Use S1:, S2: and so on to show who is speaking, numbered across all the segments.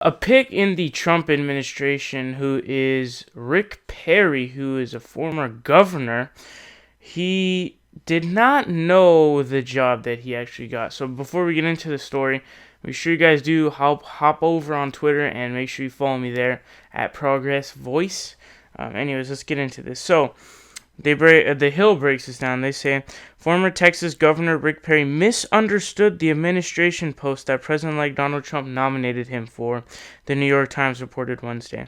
S1: A pick in the Trump administration who is Rick Perry, who is a former governor. He did not know the job that he actually got. So before we get into the story, make sure you guys do hop over on Twitter and make sure you follow me there at Progress Voice. Anyways, let's get into this. So the Hill breaks this down. They say former Texas Governor Rick Perry misunderstood the administration post that President-elect Donald Trump nominated him for, the New York Times reported Wednesday.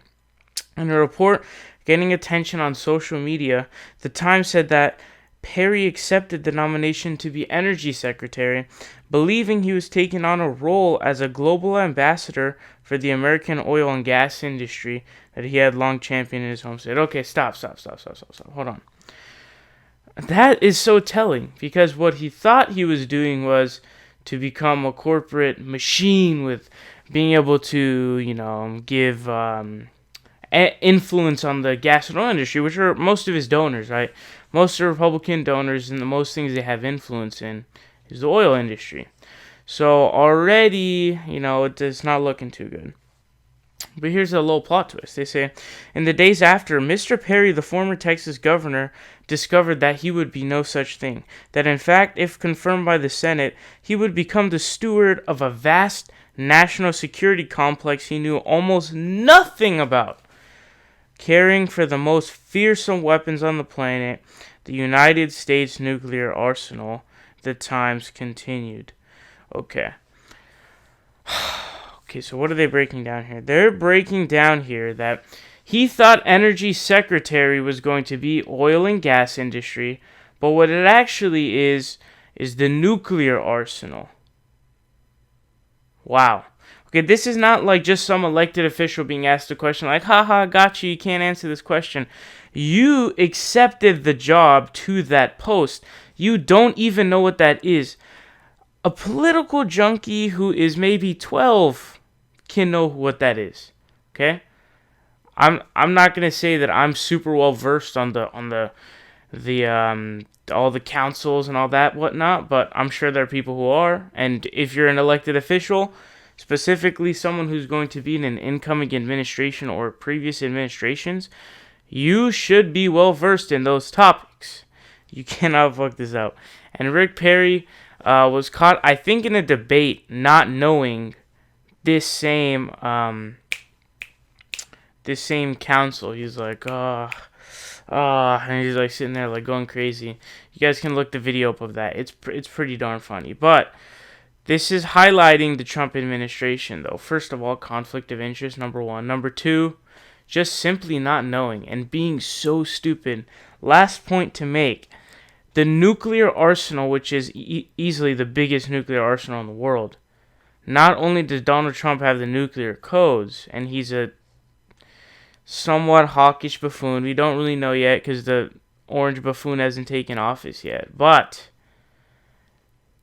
S1: In a report getting attention on social media, the Times said that Perry accepted the nomination to be Energy Secretary, believing he was taking on a role as a global ambassador for the American oil and gas industry that he had long championed in his home state. Okay, stop. Hold on. That is so telling, because what he thought he was doing was to become a corporate machine with being able to, give influence on the gas and oil industry, which are most of his donors, right? Most are Republican donors, and the most things they have influence in is the oil industry. So already, it's not looking too good. But here's a little plot twist. They say, in the days after, Mr. Perry, the former Texas governor, discovered that he would be no such thing. That in fact, if confirmed by the Senate, he would become the steward of a vast national security complex he knew almost nothing about, caring for the most fearsome weapons on the planet, the United States nuclear arsenal, the Times continued. Okay, so what are they breaking down here? They're breaking down here that he thought Energy Secretary was going to be oil and gas industry, but what it actually is the nuclear arsenal. Wow. Okay, this is not like just some elected official being asked a question like, haha, got you can't answer this question. You accepted the job to that post. You don't even know what that is. A political junkie who is maybe 12 can know what that is. Okay? I'm not gonna say that I'm super well versed on the all the councils and all that whatnot, but I'm sure there are people who are. And if you're an elected official, specifically someone who's going to be in an incoming administration or previous administrations, you should be well versed in those topics. You cannot fuck this up. And Rick Perry was caught, I think, in a debate not knowing this same council. He's like, and he's like sitting there like going crazy. You guys can look the video up of that. It's pretty darn funny. But this is highlighting the Trump administration, though. First of all, conflict of interest, number one. Number two, just simply not knowing and being so stupid. Last point to make. The nuclear arsenal, which is easily the biggest nuclear arsenal in the world. Not only does Donald Trump have the nuclear codes, and he's a somewhat hawkish buffoon. We don't really know yet because the orange buffoon hasn't taken office yet. But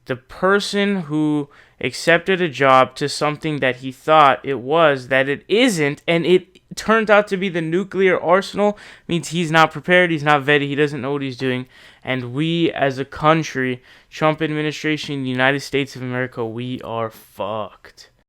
S1: the person who accepted a job to something that he thought it was, that it isn't, and it turns out to be the nuclear arsenal, means he's not prepared, he's not vetted, he doesn't know what he's doing. And we as a country, Trump administration, the United States of America, we are fucked.